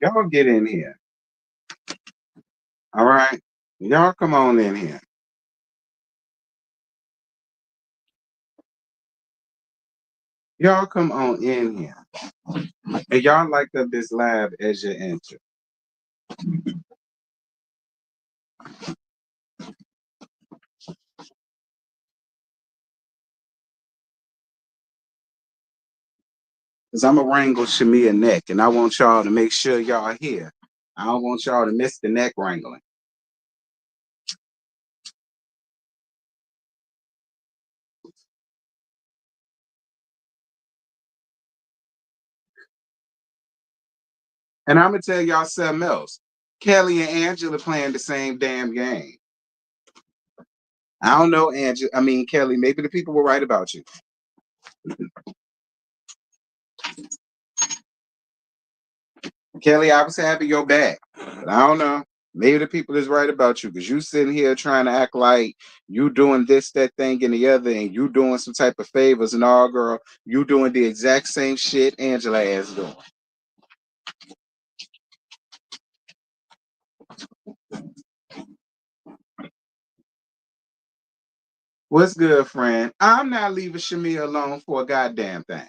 Y'all get in here. All right. Y'all come on in here. Y'all come on in here. And y'all like up this live as you enter. Because I'm going to wrangle SHEMEA neck, and I want y'all to make sure y'all here. I don't want y'all to miss the neck wrangling. And I'm going to tell y'all something else. Kelly and Angela playing the same damn game. I don't know, Kelly, maybe the people were right about you. Kelly, I was having your back. But I don't know. Maybe the people is right about you because you sitting here trying to act like you doing this, that thing, and the other, and you doing some type of favors and all, girl. You doing the exact same shit Angela is doing. What's good, friend? I'm not leaving SHEMEA alone for a goddamn thing.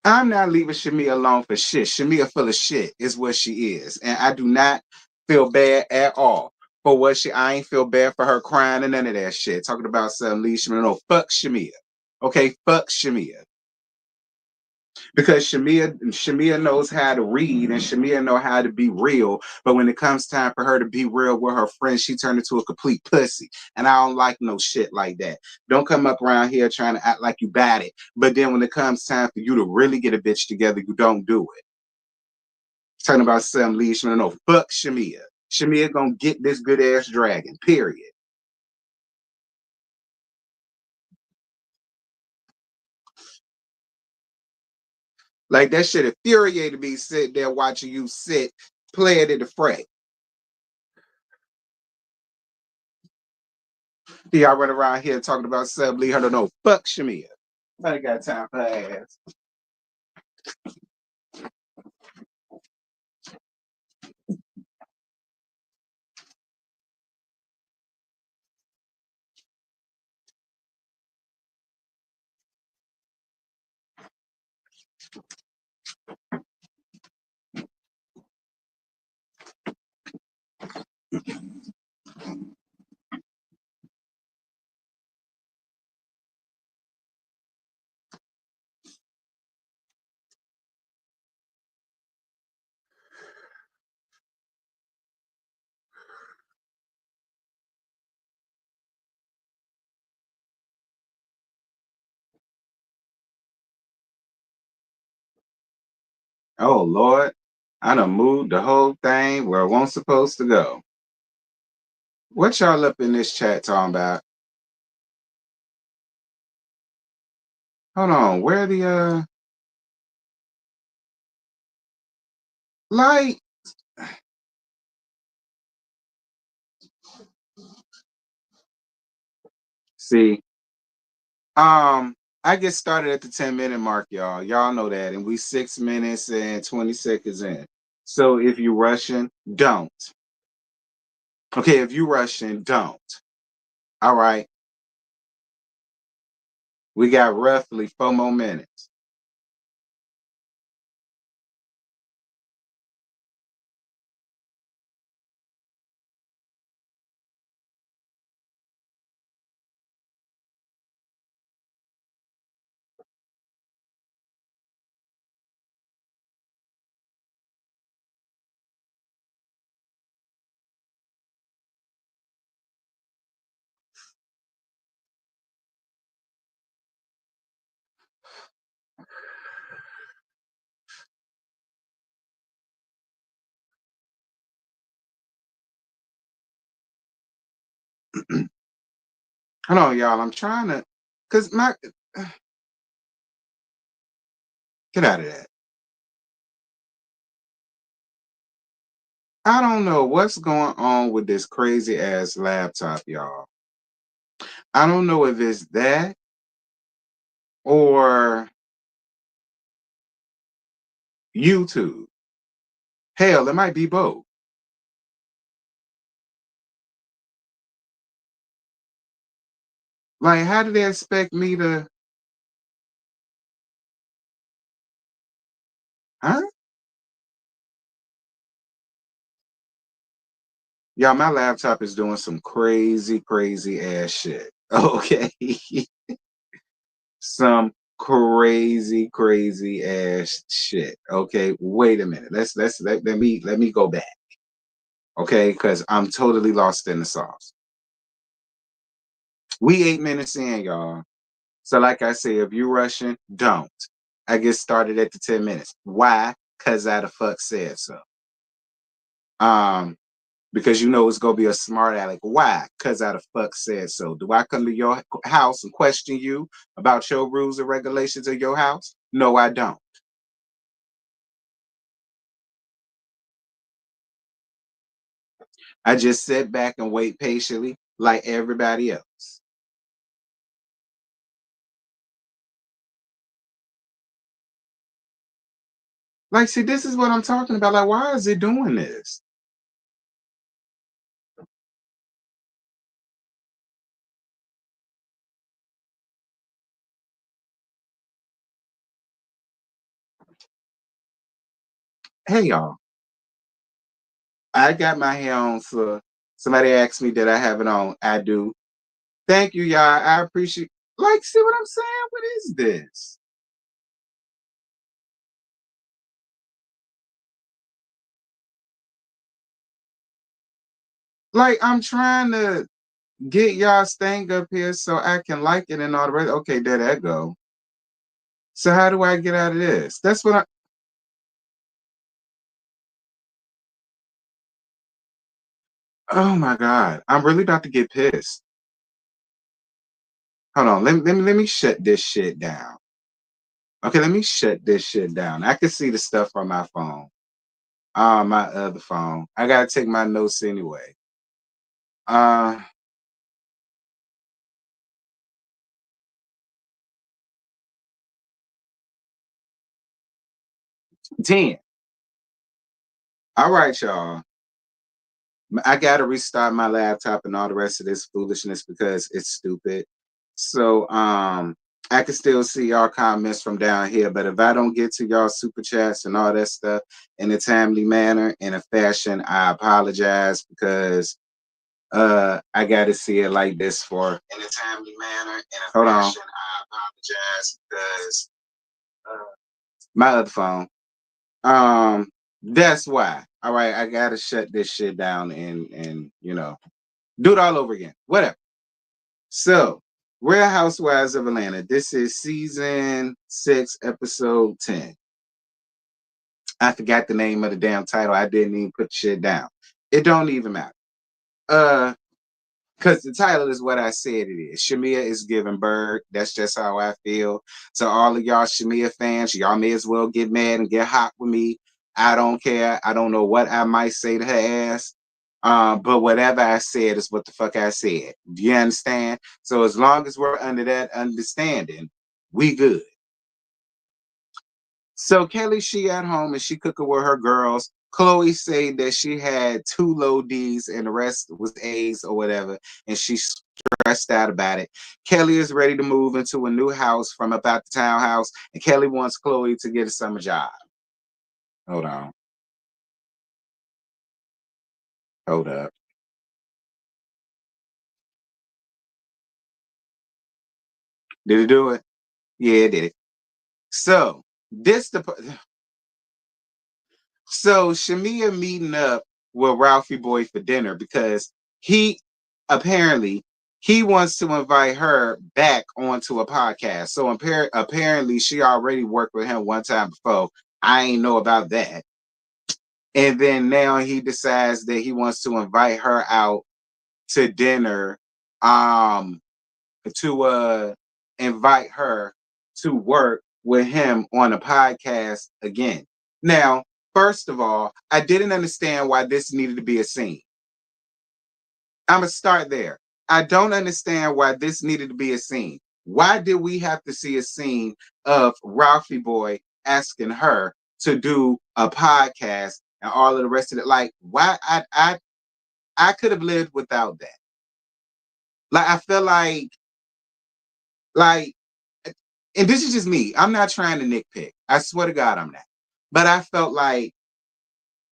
I'm not leaving SHEMEA alone for shit. SHEMEA full of shit is what she is. And I do not feel bad at all for what I ain't feel bad for her crying and none of that shit. Talking about some Leishman. No, fuck SHEMEA. Okay, fuck SHEMEA. Because SHEMEA knows how to read and SHEMEA know how to be real. But when it comes time for her to be real with her friends, she turned into a complete pussy. And I don't like no shit like that. Don't come up around here trying to act like you bad it. But then when it comes time for you to really get a bitch together, you don't do it. Talking about some Leishman. No, fuck SHEMEA. SHEMEA gonna get this good ass dragon. Period. Like that shit infuriated me sitting there watching you sit, play it in the fray. Y'all run around here talking about sub Lee Hunter. No, fuck SHEMEA. I ain't got time for her ass. Oh Lord, I done moved the whole thing where it wasn't supposed to go. What y'all up in this chat talking about? Hold on, where the light? See, I get started at the 10-minute mark, y'all. Y'all know that, and we 6 minutes and 20 seconds in. So if you rushing, don't. Okay, if you rushing, don't. All right. We got roughly 4 more minutes. Hold on, y'all. I'm trying to, cause get out of that. I don't know what's going on with this crazy ass laptop, y'all. I don't know if it's that or YouTube. Hell, it might be both. Like, how do they expect me to? Huh? Yeah, my laptop is doing some crazy, crazy ass shit. Okay. Some crazy, crazy ass shit. Okay. Wait a minute. Let me go back. Okay, because I'm totally lost in the sauce. We 8 minutes in, y'all. So, like I say, if you're rushing, don't. I get started at the 10 minutes. Why? Because I the fuck said so. Um, because you know it's gonna be a smart aleck. Why? Because I the fuck said so. Do I come to your house and question you about your rules and regulations of your house? No, I don't. I just sit back and wait patiently like everybody else. Like, see, this is what I'm talking about. Like, why is it doing this? Hey, y'all. I got my hair on, so somebody asked me, did I have it on? I do. Thank you, y'all. I appreciate. Like, see what I'm saying? What is this? Like, I'm trying to get y'all staying up here so I can like it and all the rest. Okay, there that go. So how do I get out of this? That's what I. Oh my god, I'm really about to get pissed. Hold on, let me shut this shit down. Okay, let me shut this shit down. I can see the stuff on my phone. My other phone. I gotta take my notes anyway. Uh, 10. All right, y'all. I gotta restart my laptop and all the rest of this foolishness because it's stupid. So I can still see y'all comments from down here, but if I don't get to y'all super chats and all that stuff in a timely manner, in a fashion, I apologize because I gotta see it like this for in a timely manner, in a hold fashion, on. I apologize because my other phone. That's why. All right, I gotta shut this shit down and do it all over again. Whatever. So, Real Housewives of Atlanta. This is season 6, episode 10. I forgot the name of the damn title. I didn't even put the shit down. It don't even matter. Uh, because the title is what I said it is. SHEMEA is giving bird. That's just how I feel. So all of y'all SHEMEA fans, y'all may as well get mad and get hot with me. I don't care. I don't know what I might say to her ass. But whatever I said is what the fuck I said. Do you understand? So as long as we're under that understanding, we good. So Kelly, she at home and she cooking with her girls. Chloe said that she had 2 low D's and the rest was A's or whatever, and she's stressed out about it. Kelly is ready to move into a new house from about the townhouse, and Kelly wants Chloe to get a summer job. Hold on, hold up. Did it do it? Yeah, it did it. So this the So SHEMEA meeting up with Ralphie Boy for dinner because he apparently he wants to invite her back onto a podcast. So apparently she already worked with him one time before. I ain't know about that. And then now he decides that he wants to invite her out to dinner, um, to invite her to work with him on a podcast again. Now, first of all, I didn't understand why this needed to be a scene. I'm gonna start there. I don't understand why this needed to be a scene. Why did we have to see a scene of Ralphie Boy asking her to do a podcast and all of the rest of it. Like, why I could have lived without that. Like, I feel like, and this is just me. I'm not trying to nitpick. I swear to God, I'm not. But I felt like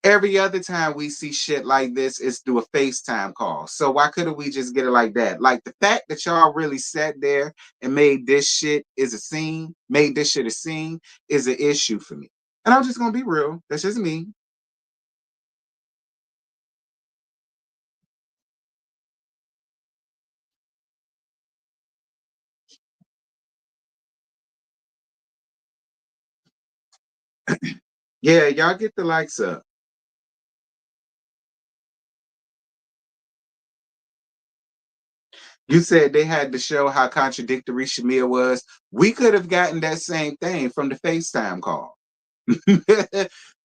every other time we see shit like this is through a FaceTime call. So why couldn't we just get it like that? Like the fact that y'all really sat there and made this shit made this shit a scene is an issue for me. And I'm just gonna be real. That's just me. Yeah, y'all get the likes up. You said they had to show how contradictory SHEMEA was. We could have gotten that same thing from the FaceTime call.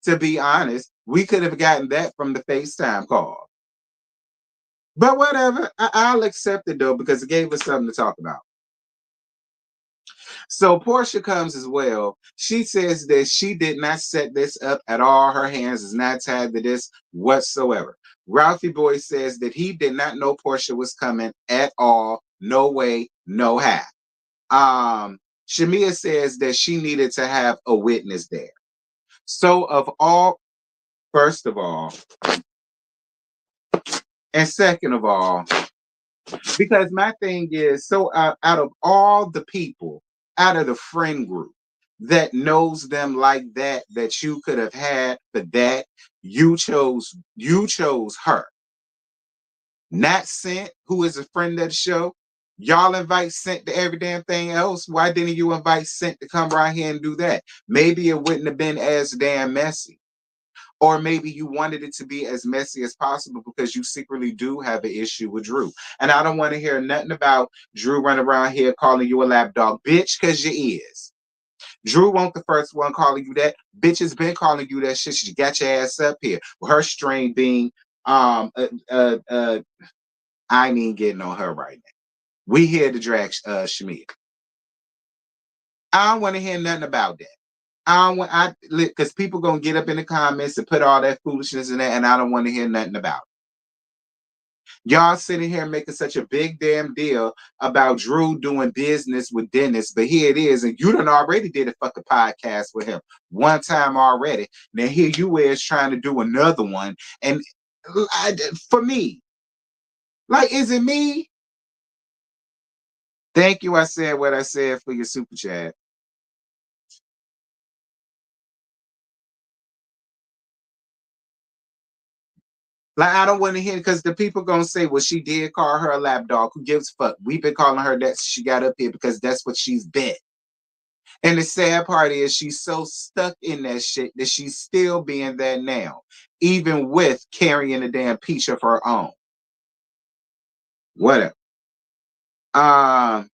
To be honest, we could have gotten that from the FaceTime call. But whatever, I'll accept it though because it gave us something to talk about. So Portia comes as well. She says that she did not set this up at all. Her hands is not tied to this whatsoever. Ralphie Boy says that he did not know Portia was coming at all. No way, no how. SHEMEA says that she needed to have a witness there. So first of all, and second of all, because my thing is, so out of all the people, out of the friend group that knows them like that you could have had for that, you chose her. Not Scent, who is a friend of the show. Y'all invite Scent to every damn thing else. Why didn't you invite Scent to come right here and do that? Maybe it wouldn't have been as damn messy. Or maybe you wanted it to be as messy as possible because you secretly do have an issue with Drew. And I don't want to hear nothing about Drew running around here calling you a lapdog, bitch, because you is. Drew won't the first one calling you that. Bitch has been calling you that shit. She got your ass up here. With her strain being, I ain't even getting on her right now. We here to drag SHEMEA. I don't want to hear nothing about that. Because people gonna get up in the comments and put all that foolishness in there, and I don't want to hear nothing about it. Y'all sitting here making such a big damn deal about Drew doing business with Dennis, but here it is, and you done already did a fucking podcast with him one time already. Now here you is trying to do another one, and for me, like, is it me? Thank you. I said what I said for your super chat. Like, I don't want to hear because the people gonna say, well, she did call her a lapdog. Who gives a fuck? We've been calling her that since she got up here because that's what she's been. And the sad part is she's so stuck in that shit that she's still being that now, even with carrying a damn peach of her own. Whatever. Um,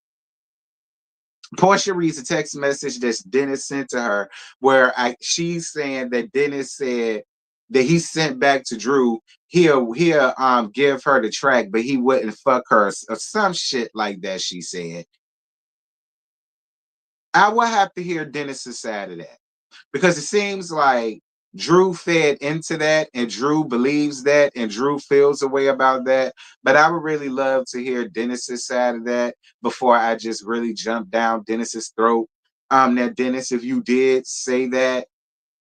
Portia reads a text message that Dennis sent to her where she's saying that Dennis said that he sent back to Drew, he'll give her the track, but he wouldn't fuck her or some shit like that, she said. I will have to hear Dennis's side of that. Because it seems like Drew fed into that and Drew believes that and Drew feels a way about that. But I would really love to hear Dennis's side of that before I just really jump down Dennis's throat. Now, Dennis, if you did say that,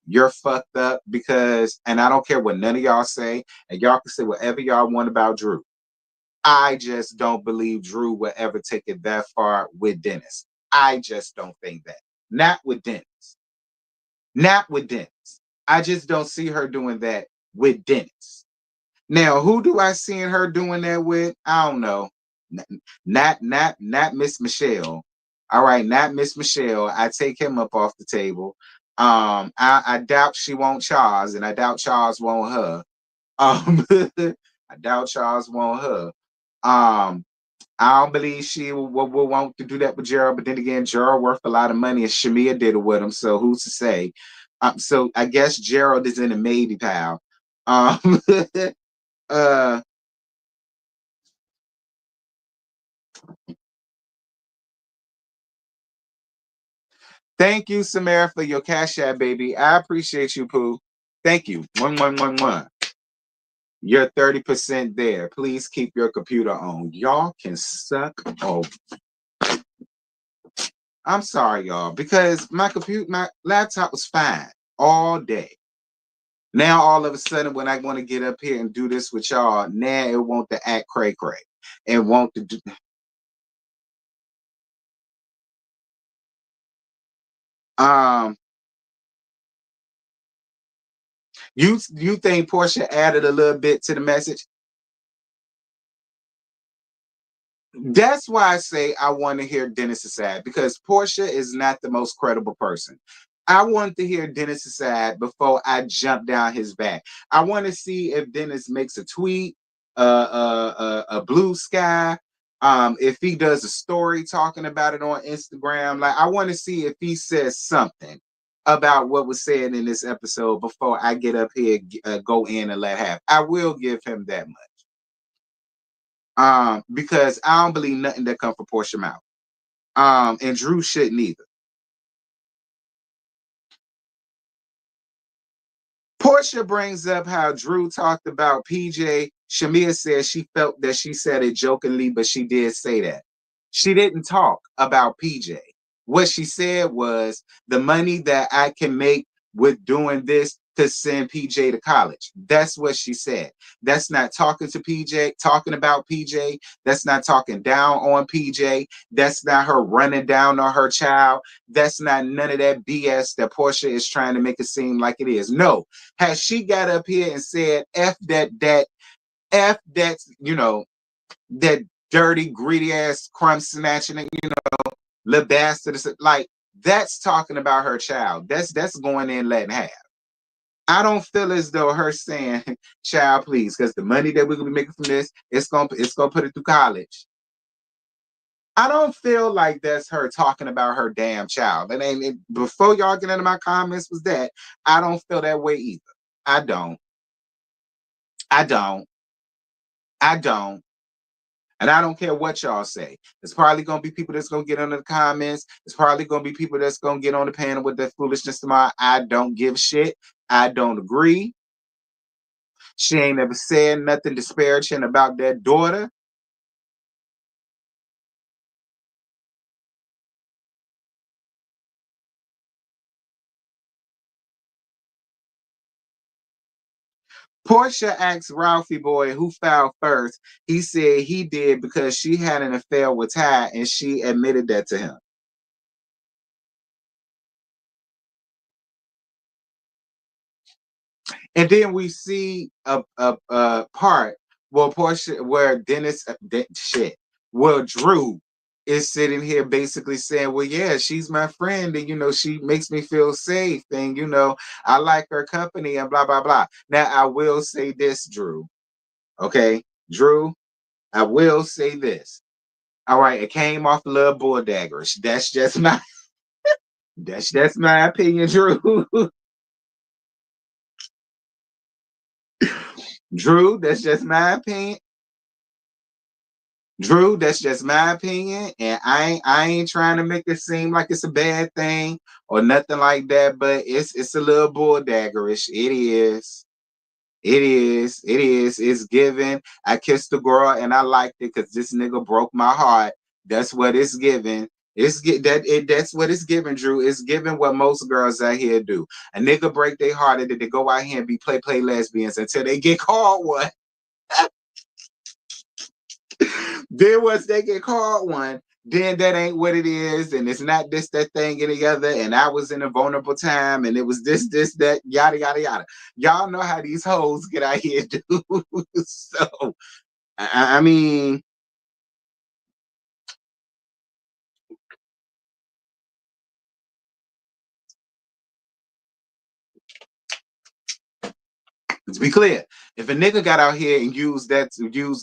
you're fucked up because, and I don't care what none of y'all say, and y'all can say whatever y'all want about Drew. I just don't believe Drew will ever take it that far with Dennis. I just don't think that. Not with Dennis. Not with Dennis. I just don't see her doing that with Dennis. Now, who do I see her doing that with? I don't know. Not Miss Michelle. All right, not Miss Michelle. I take him up off the table. I doubt she won't Charles, and I doubt Charles won't her. I doubt Charles won't her. Um, I don't believe she will want to do that with Gerald, but then again, Gerald worth a lot of money, and SHEMEA did it with him, so who's to say? So I guess Gerald is in a maybe pile. Um, uh, Thank you, Samara, for your cash app, baby. I appreciate you, Pooh. Thank you. One. You're 30% there. Please keep your computer on. Y'all can suck. Oh, I'm sorry, y'all, because my laptop was fine all day. Now all of a sudden, when I want to get up here and do this with y'all, now it want to act cray. It want to do. Um, you think Portia added a little bit to the message? That's why I say I want to hear Dennis's side, because Portia is not the most credible person. I want to hear Dennis's side before I jump down his back. I want to see if Dennis makes a tweet, a blue sky, if he does a story talking about it on Instagram. Like, I want to see if he says something about what was said in this episode before I get up here, go in and let happen. I will give him that much. Because I don't believe nothing that come from Portia mouth. And Drew shouldn't either. Portia brings up how Drew talked about PJ. SHEMEA says she felt that she said it jokingly, but she did say that. She didn't talk about PJ. What she said was the money that I can make with doing this to send PJ to college. That's what she said. That's not talking to PJ, talking about PJ. That's not talking down on PJ. That's not her running down on her child. That's not none of that BS that Portia is trying to make it seem like it is. No, has she got up here and said F F that, that dirty, greedy ass crumb snatching, little bastard, like, that's talking about her child. That's going in letting have. I don't feel as though her saying, child, please, because the money that we're gonna be making from this, it's gonna put it through college. I don't feel like that's her talking about her damn child. And before y'all get into my comments was that I don't feel that way either. I don't. I don't. I don't. And I don't care what y'all say. There's probably gonna be people that's gonna get under the comments. There's probably gonna be people that's gonna get on the panel with that foolishness tomorrow. I don't give a shit. I don't agree. She ain't ever said nothing disparaging about that daughter. Portia asked Ralphie Boy who fouled first. He said he did because she had an affair with Ty and she admitted that to him. And then we see a part where Portia, where Dennis, where Drew is sitting here basically saying, well, yeah, she's my friend, and she makes me feel safe, and I like her company, and blah blah blah. Now I will say this, Drew. Okay, Drew, I will say this. All right, it came off a little bull daggerish. That's my opinion, Drew. Drew, that's just my opinion. Drew, that's just my opinion, and I ain't trying to make it seem like it's a bad thing or nothing like that, but it's a little bull daggerish. It is. It is. It is. It's given. I kissed the girl and I liked it because this nigga broke my heart. That's what it's given. That's what it's given, Drew. It's given what most girls out here do. A nigga break their heart and then they go out here and be play lesbians until they get called one. Then once they get called one, then that ain't what it is, and it's not this, that thing, and the other. And I was in a vulnerable time, and it was this, that, yada, yada, yada. Y'all know how these hoes get out here, do. So, I mean, let's be clear. If a nigga got out here and use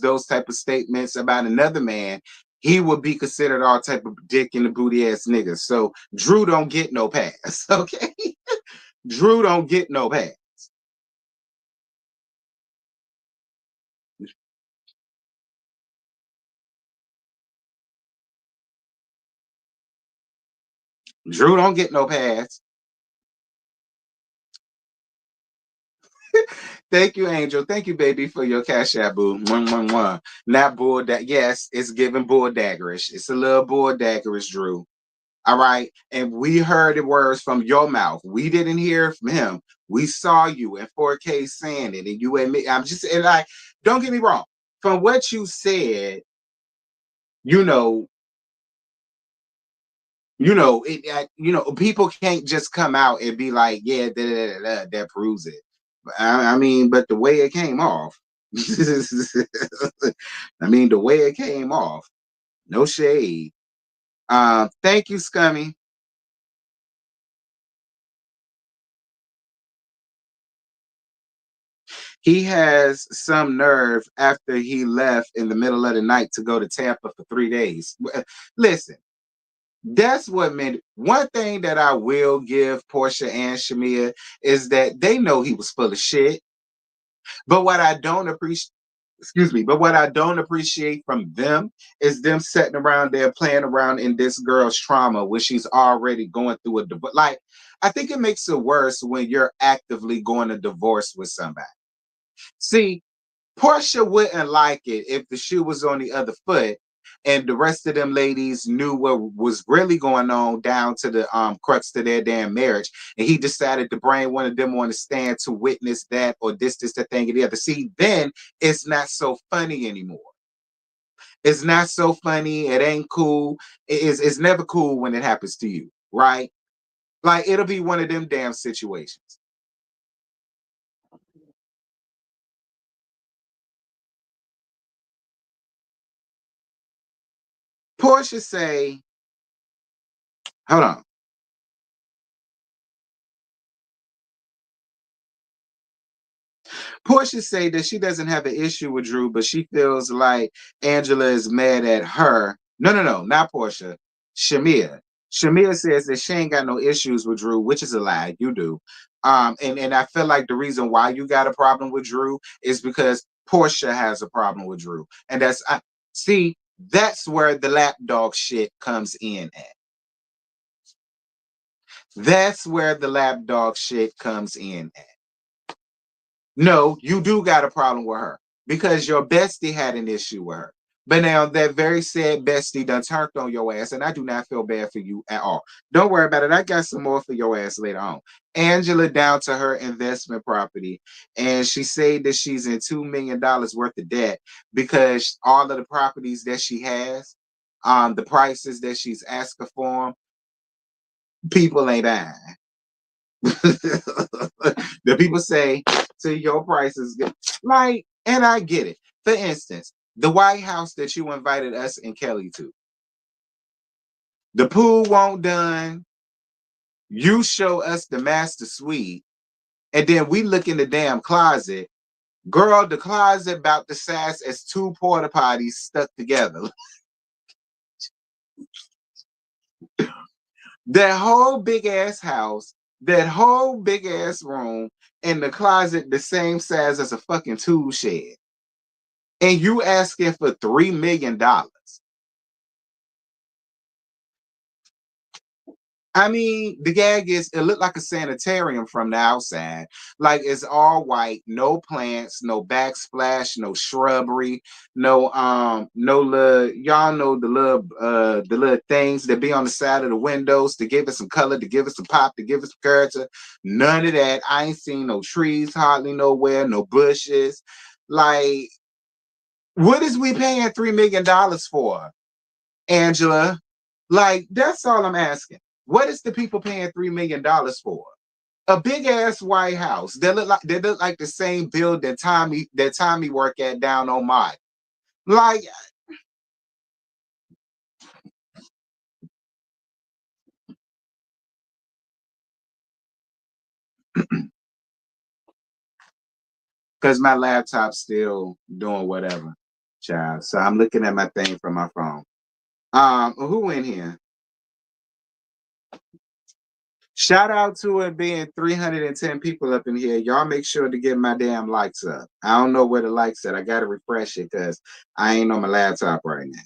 those type of statements about another man, he would be considered all type of dick in the booty ass nigga. So Drew don't get no pass. Okay, Drew don't get no pass. Drew don't get no pass. Thank you, Angel. Thank you, baby, for your cash app, boo. Mwah, mwah, mwah. Not bull that. Yes, it's giving bull daggerish. It's a little bull daggerish, Drew. All right. And we heard the words from your mouth. We didn't hear it from him. We saw you in 4K saying it. And you admit, I'm just, and like, don't get me wrong. From what you said, you know, people can't just come out and be like, yeah, that proves it. I mean, but the way it came off, I mean, the way it came off, no shade. Thank you, Scummy. He has some nerve after he left in the middle of the night to go to Tampa for 3 days. Listen, that's what meant. One thing that I will give Portia and SHEMEA is that they know he was full of shit. But what I don't appreciate, excuse me, but what I don't appreciate from them is them sitting around there playing around in this girl's trauma when she's already going through a divorce. Like, I think it makes it worse when you're actively going to divorce with somebody. See, Portia wouldn't like it if the shoe was on the other foot and the rest of them ladies knew what was really going on down to the crux to their damn marriage. And he decided to bring one of them on the stand to witness that or this, that thing, and the other. See, then it's not so funny anymore. It's not so funny. It ain't cool. It's never cool when it happens to you, right? Like it'll be one of them damn situations. Portia say, hold on. Portia say that she doesn't have an issue with Drew, but she feels like Angela is mad at her. No, not Portia. SHEMEA. SHEMEA says that she ain't got no issues with Drew, which is a lie. You do. And I feel like the reason why you got a problem with Drew is because Portia has a problem with Drew. And see, that's where the lapdog shit comes in at. That's where the lapdog shit comes in at. No, you do got a problem with her because your bestie had an issue with her. But now that very sad bestie done turned on your ass, and I do not feel bad for you at all. Don't worry about it. I got some more for your ass later on. Angela down to her investment property, and she said that she's in $2 million worth of debt because all of the properties that she has, the prices that she's asking for, 'em, people ain't buying. The people say to your prices, like, and I get it. For instance, the White House that you invited us and Kelly to, the pool won't done. You show us the master suite, and then we look in the damn closet. Girl, the closet about the size as two porta potties stuck together. That whole big ass house, that whole big ass room, and the closet the same size as a fucking tool shed. And you asking for $3 million. I mean, the gag is it looked like a sanitarium from the outside. Like it's all white, no plants, no backsplash, no shrubbery, no little y'all know the little things that be on the side of the windows to give it some color, to give it some pop, to give it some character. None of that. I ain't seen no trees hardly nowhere, no bushes. Like, what is we paying $3 million for, Angela? Like, that's all I'm asking. What is the people paying $3 million for? A big ass White House that look like the same build that Tommy work at down on my like because my laptop's still doing whatever, child. So I'm looking at my thing from my phone. Who in here? Shout out to it being 310 people up in here. Y'all make sure to get my damn likes up. I don't know where the likes at. I gotta refresh it because I ain't on my laptop right now.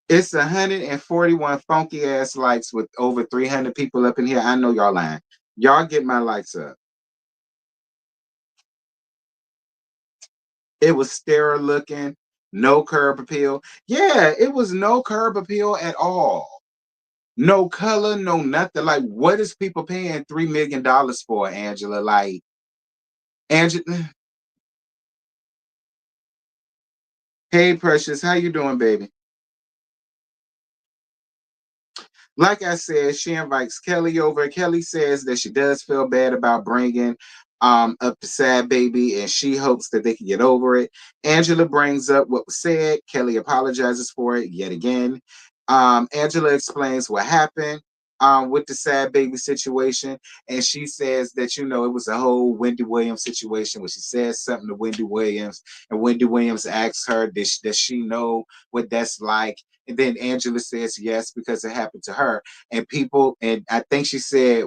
It's 141 funky ass likes with over 300 people up in here. I know y'all lying. Y'all get my likes up. It was sterile looking, no curb appeal. Yeah, it was no curb appeal at all. No color, no nothing. Like, what is people paying $3 million for, Angela? Like, Angela, hey, Precious, how you doing, baby? Like I said, she invites Kelly over. Kelly says that she does feel bad about bringing up the sad baby, and she hopes that they can get over it. Angela brings up what was said. Kelly apologizes for it yet again. Angela explains what happened with the sad baby situation, and she says that it was a whole Wendy Williams situation where she says something to Wendy Williams, and Wendy Williams asks her, does she know what that's like? And then Angela says yes because it happened to her. And people, and I think she said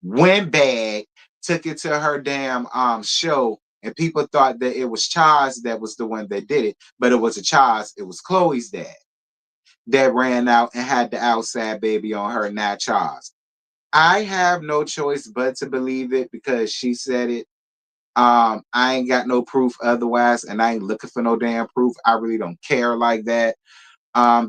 Windbag took it to her damn show, and people thought that it was Charles that was the one that did it, but it wasn't Charles. It was Chloe's dad that ran out and had the outside baby on her, not Charles. I have no choice but to believe it because she said it. I ain't got no proof otherwise, and I ain't looking for no damn proof. I really don't care like that.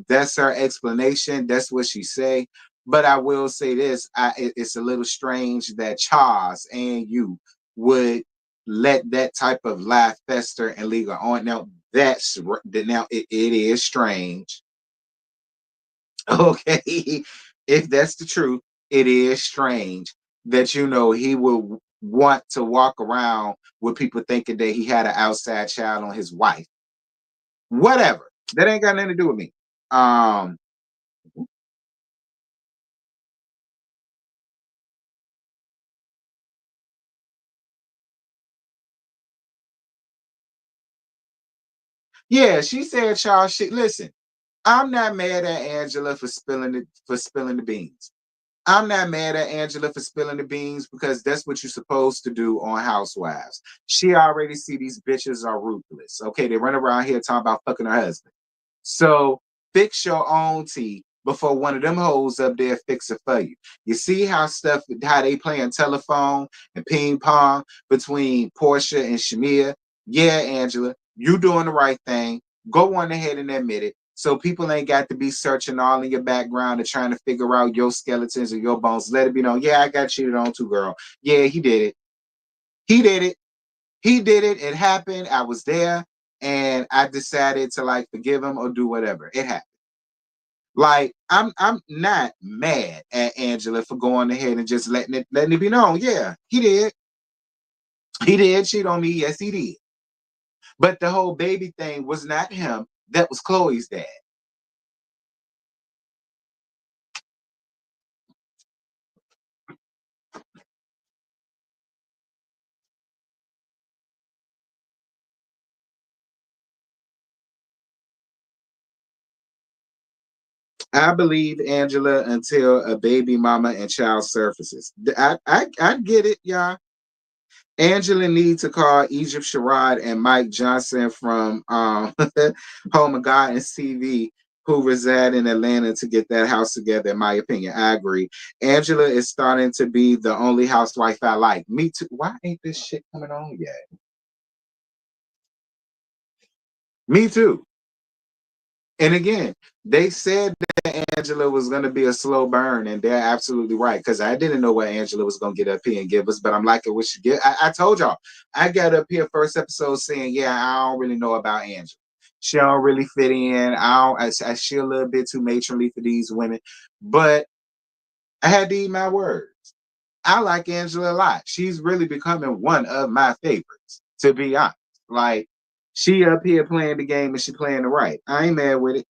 That's her explanation. That's what she say. But I will say this: it's a little strange that Charles and you would let that type of lie fester and linger on. Now it is strange. Okay, if that's the truth, it is strange that he would want to walk around with people thinking that he had an outside child on his wife. Whatever. That ain't got nothing to do with me. Um, Yeah, she said Charles shit. Listen, I'm not mad at Angela for spilling the beans. I'm not mad at Angela for spilling the beans because that's what you're supposed to do on Housewives. She already see these bitches are ruthless. Okay, they run around here talking about fucking her husband. So fix your own tea before one of them hoes up there fix it for you. You see how they playing telephone and ping pong between Portia and SHEMEA? Yeah, Angela, you doing the right thing. Go on ahead and admit it. So people ain't got to be searching all in your background and trying to figure out your skeletons or your bones. Let it be known. Yeah, I got cheated on too, girl. Yeah, he did it. He did it. He did it. It happened. I was there, and I decided to like forgive him or do whatever. It happened. Like I'm not mad at Angela for going ahead and just letting it be known. Yeah, he did. He did cheat on me. Yes, he did. But the whole baby thing was not him. That was Chloe's dad. I believe Angela until a baby mama and child surfaces. I get it, y'all. Angela needs to call Egypt Sherrod and Mike Johnson from Home of God and CV, who reside in Atlanta, to get that house together, in my opinion. I agree. Angela is starting to be the only housewife I like. Me too. Why ain't this shit coming on yet? Me too. And again, they said that Angela was going to be a slow burn, and they're absolutely right. Because I didn't know what Angela was going to get up here and give us, but I'm liking what she get. I told y'all, I got up here first episode saying, yeah, I don't really know about Angela. She don't really fit in. She a little bit too matronly for these women, but I had to eat my words. I like Angela a lot. She's really becoming one of my favorites, to be honest. Like, she up here playing the game and she playing it right. I ain't mad with it.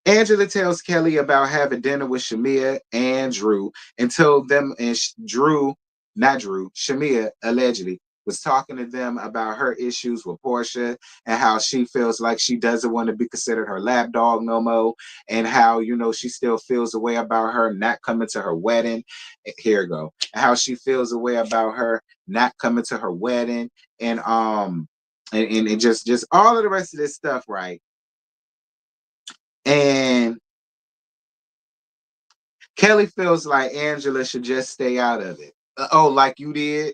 Angela tells Kelly about having dinner with SHEMEA and Drew and told them, and Drew, not Drew, SHEMEA allegedly was talking to them about her issues with Portia and how she feels like she doesn't want to be considered her lap dog no more, and how, you know, she still feels a way about her not coming to her wedding. Here we go. And how she feels a way about her not coming to her wedding, and and just all of the rest of this stuff, right? And Kelly feels like Angela should just stay out of it. Oh, like you did,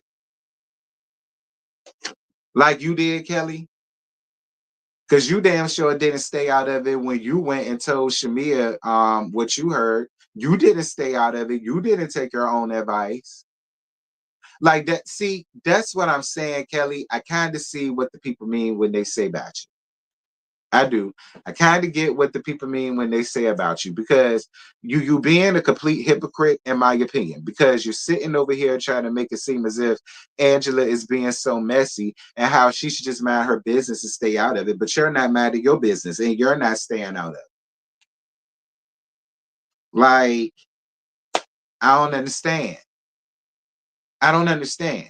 Kelly. Because you damn sure didn't stay out of it when you went and told SHEMEA what you heard. You didn't stay out of it. You didn't take your own advice. Like that. See, that's what I'm saying, Kelly. I kind of see what the people mean when they say about you. I do. I kind of get what the people mean when they say about you, because you being a complete hypocrite, in my opinion, because you're sitting over here trying to make it seem as if Angela is being so messy and how she should just mind her business and stay out of it, but you're not minding your business and you're not staying out of it. Like, I don't understand. I don't understand.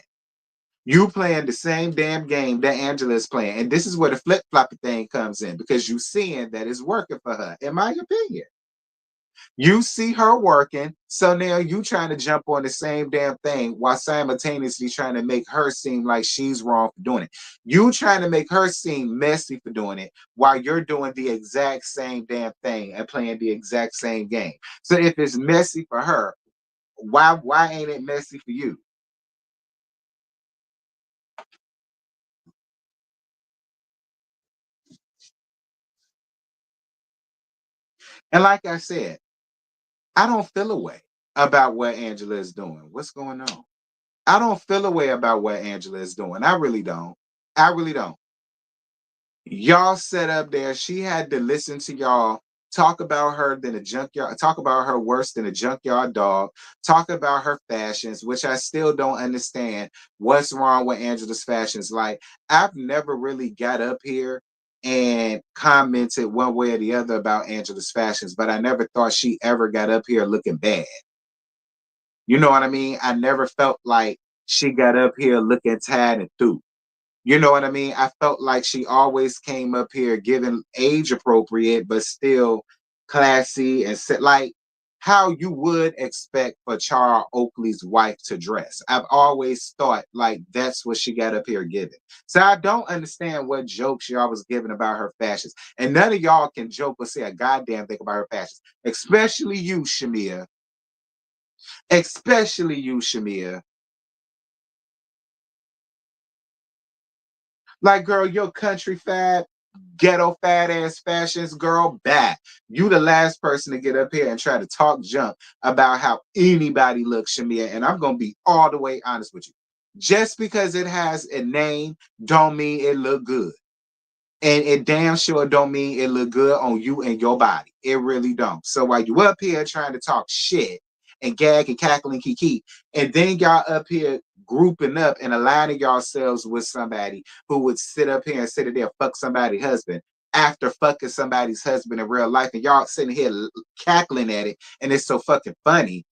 You playing the same damn game that Angela is playing, and this is where the flip floppy thing comes in, because you seeing that it's working for her, in my opinion. You see her working, so now you trying to jump on the same damn thing while simultaneously trying to make her seem like she's wrong for doing it. You trying to make her seem messy for doing it while you're doing the exact same damn thing and playing the exact same game. So if it's messy for her, why ain't it messy for you? And like I said, I don't feel a way about what Angela is doing. What's going on? I don't feel a way about what Angela is doing. I really don't. I really don't. Y'all set up there. She had to listen to y'all talk about her than a junkyard, talk about her worse than a junkyard dog, talk about her fashions, which I still don't understand what's wrong with Angela's fashions. Like, I've never really got up here and commented one way or the other about Angela's fashions, but I never thought she ever got up here looking bad. You know what I mean? I never felt like she got up here looking tired and through. You know what I mean? I felt like she always came up here giving age appropriate, but still classy and set, like how you would expect for Char Oakley's wife to dress. I've always thought like that's what she got up here giving. So I don't understand what jokes y'all was giving about her fashions. And none of y'all can joke or say a goddamn thing about her fashions, especially you, SHEMEA. Especially you, SHEMEA. Like, girl, your country fad, ghetto fat ass fashions, girl, bad. You the last person to get up here and try to talk junk about how anybody looks, SHEMEA. And I'm gonna be all the way honest with you. Just because it has a name, don't mean it look good. And it damn sure don't mean it look good on you and your body. It really don't. So while you up here trying to talk shit and gag and cackle and kiki, and then y'all up here grouping up and aligning yourselves with somebody who would sit up here and sit there and fuck somebody's husband after fucking somebody's husband in real life, and y'all sitting here cackling at it, and it's so fucking funny.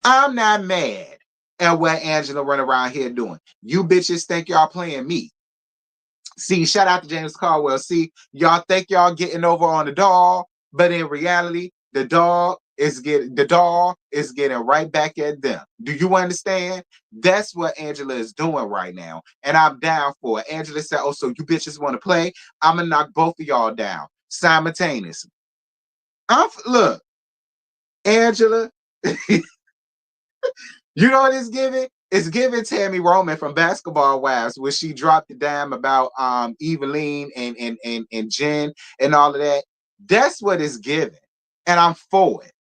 I'm not mad at what Angela run around here doing. You bitches think y'all playing me. See, shout out to James Caldwell. See, y'all think y'all getting over on the dog, but in reality, the dog is getting right back at them. Do you understand? That's what Angela is doing right now, and I'm down for it. Angela said, "Oh, so you bitches want to play? I'm gonna knock both of y'all down simultaneously." Look, Angela. You know what it's giving? It's giving Tammy Roman from Basketball Wives, where she dropped the dime about Eveline and Jen and all of that. That's what it's giving. And I'm for it.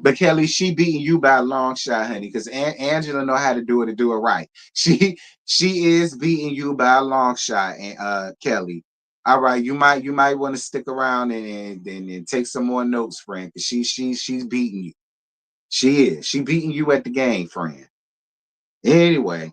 But Kelly, she beating you by a long shot, honey, because Angela know how to do it and do it right. She is beating you by a long shot, and Kelly. All right, you might want to stick around and take some more notes, friend, because she's beating you. She is. She beating you at the game, friend. Anyway,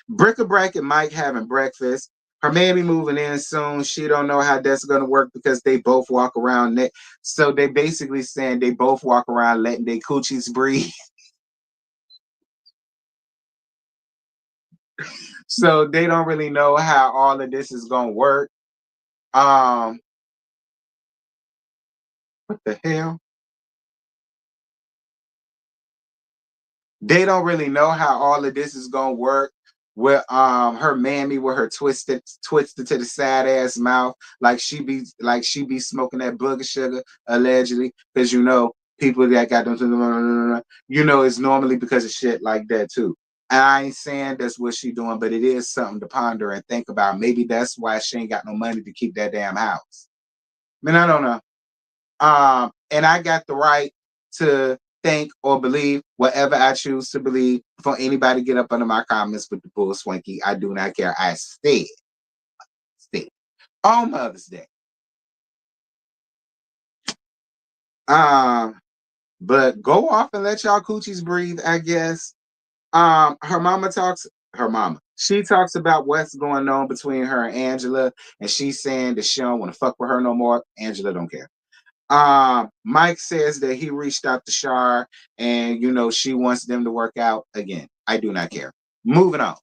Brick-a-Brack and Mike having breakfast. Her mammy moving in soon. She don't know how that's gonna work because they both walk around. So they basically saying they both walk around letting their coochies breathe. So they don't really know how all of this is gonna work. Um, what the hell? They don't really know how all of this is gonna work with her mammy with her twisted to the side ass mouth like she be smoking that booger sugar allegedly because people that got them it's normally because of shit like that too. I ain't saying that's what she doing, but it is something to ponder and think about. Maybe that's why she ain't got no money to keep that damn house. I mean, I don't know. And I got the right to think or believe whatever I choose to believe. For anybody get up under my comments with the bull swanky, I do not care. I stay on Mother's Day. Um, but go off and let y'all coochies breathe, I guess. Her mama talks. Her mama. She talks about what's going on between her and Angela, and she's saying that she don't want to fuck with her no more. Angela don't care. Mike says that he reached out to Shar and she wants them to work out again. I do not care. Moving on.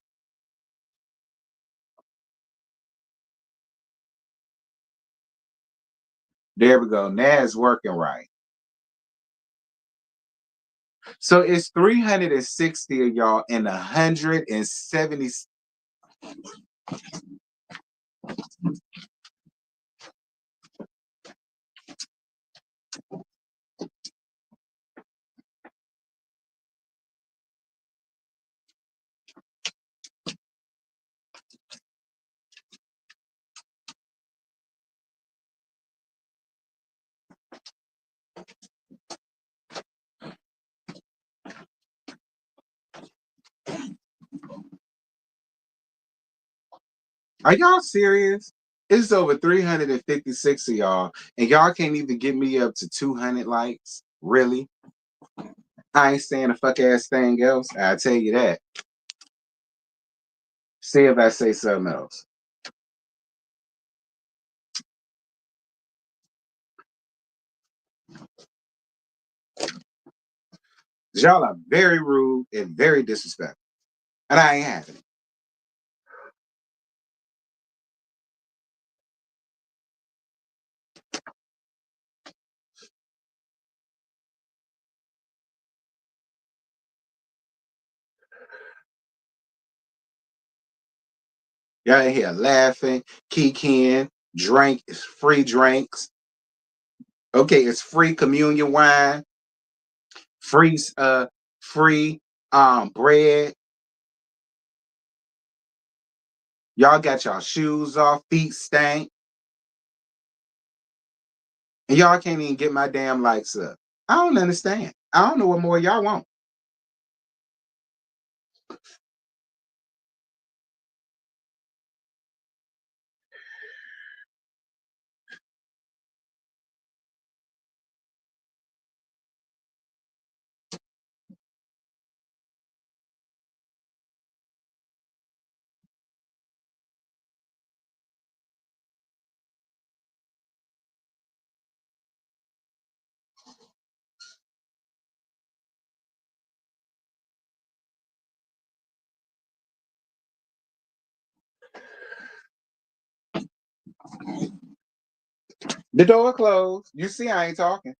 There we go. Now it's working right. So it's 360 of y'all and 170. Are y'all serious? It's over 356 of y'all, and y'all can't even get me up to 200 likes. Really? I ain't saying a fuck ass thing else. I tell you that. See if I say something else. Y'all are very rude and very disrespectful, and I ain't having it. Y'all in here laughing, kikiing, drink is free drinks. Okay, it's free communion wine, free free bread. Y'all got y'all shoes off, feet stank, and y'all can't even get my damn likes up. I don't understand. I don't know what more y'all want. The door closed. You see, I ain't talking.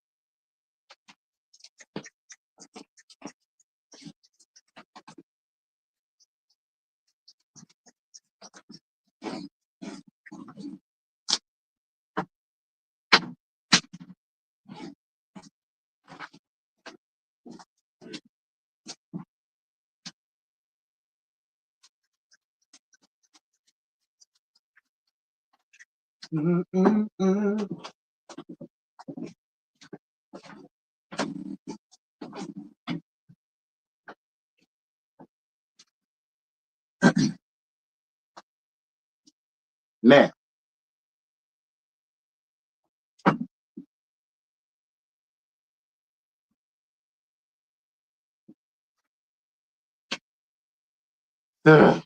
Mm-mm-mm. Now, Ugh.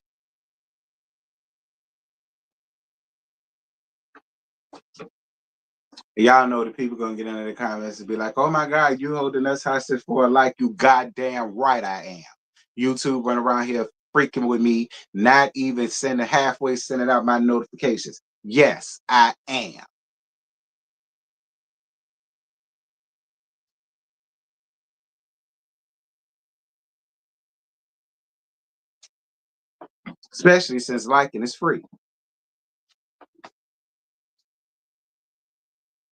Y'all know the people gonna get into the comments and be like, "Oh my God, you holding us hostage for a like?" You goddamn right I am. YouTube run around here freaking with me, not even sending out my notifications. Yes, I am. Especially since liking is free.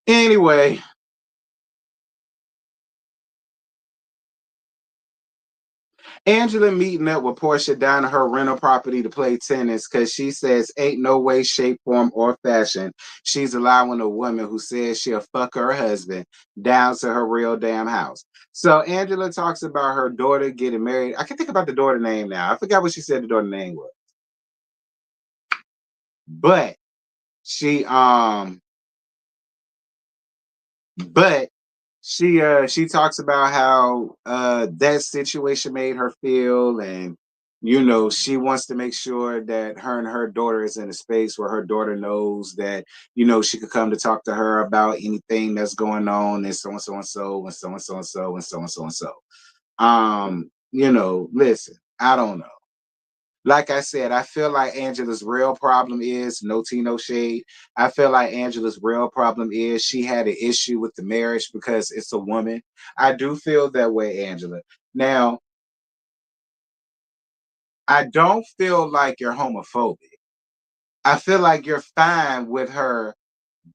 Anyway, Angela meeting up with Portia down at her rental property to play tennis because she says ain't no way, shape, form, or fashion she's allowing a woman who says she'll fuck her husband down to her real damn house. So Angela talks about her daughter getting married. I can think about the daughter name now. I forgot what she said the daughter name was. But she but she talks about how that situation made her feel, and she wants to make sure that her and her daughter is in a space where her daughter knows that she could come to talk to her about anything that's going on, and so and so and so and so and so and so and so and so and so. Listen, I don't know. Like I said, I feel like Angela's real problem is no tea, no shade. I feel like Angela's real problem is she had an issue with the marriage because it's a woman. I do feel that way, Angela. Now, I don't feel like you're homophobic. I feel like you're fine with her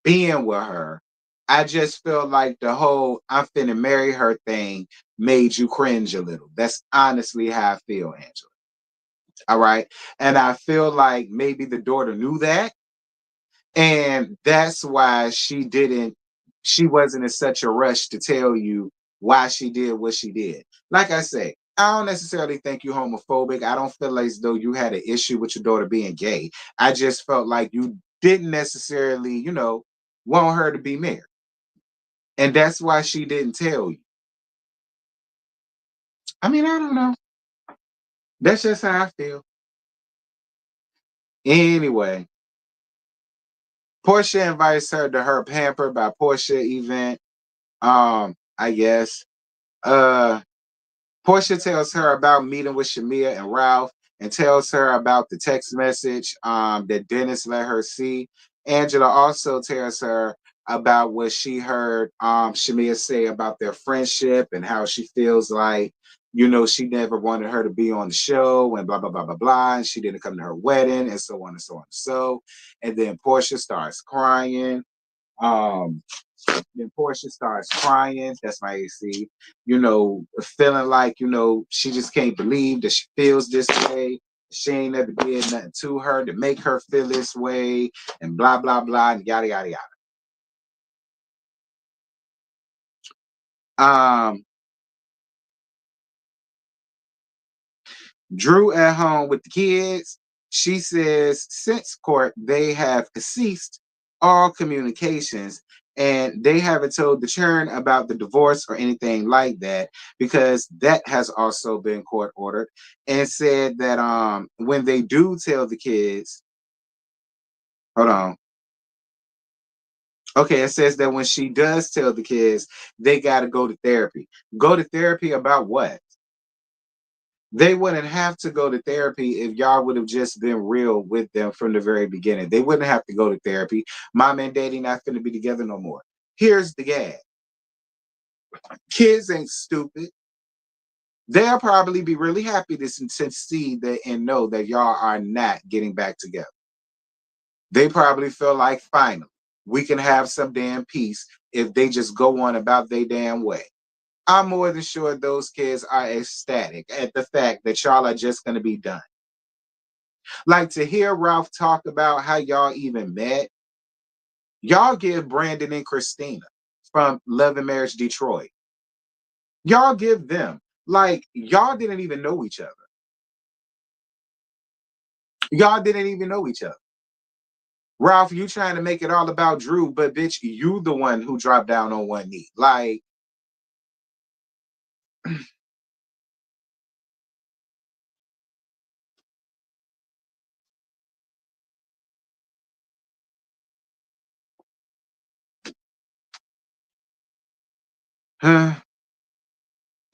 being with her. I just feel like the whole I'm finna marry her thing made you cringe a little. That's honestly how I feel, Angela. All right. And I feel like maybe the daughter knew that. And that's why she wasn't in such a rush to tell you why she did what she did. Like I say, I don't necessarily think you homophobic. I don't feel as though you had an issue with your daughter being gay. I just felt like you didn't necessarily, want her to be married. And that's why she didn't tell you. I mean, I don't know. That's just how I feel. Anyway, Portia invites her to her Pamper by Portia event. I guess. Uh Portia tells her about meeting with SHEMEA and Ralph and tells her about the text message that Dennis let her see. Angela also tells her about what she heard SHEMEA say about their friendship and how she feels like, she never wanted her to be on the show and blah, blah, blah, blah, blah. And she didn't come to her wedding and so on and so on and so. And then Portia starts crying. Um, then Portia starts crying. That's my AC. Feeling like, she just can't believe that she feels this way. She ain't never did nothing to her to make her feel this way, and blah, blah, blah, and yada, yada, yada. Um, Drew at home with the kids. She says since court, they have ceased all communications and they haven't told the churn about the divorce or anything like that because that has also been court ordered, and said that when they do tell the kids, hold on. Okay, it says that when she does tell the kids, they got to go to therapy. Go to therapy about what? They wouldn't have to go to therapy if y'all would have just been real with them from the very beginning. They wouldn't have to go to therapy. Mom and daddy not finna be together no more. Here's the gag. Kids ain't stupid. They'll probably be really happy to see that and know that y'all are not getting back together. They probably feel like finally we can have some damn peace if they just go on about their damn way. I'm more than sure those kids are ecstatic at the fact that y'all are just going to be done. Like to hear Ralph talk about how y'all even met, y'all give Brandon and Christina from Love and Marriage Detroit. Y'all give them. Like, y'all didn't even know each other. Y'all didn't even know each other. Ralph, you trying to make it all about Drew, but bitch, you the one who dropped down on one knee. Like,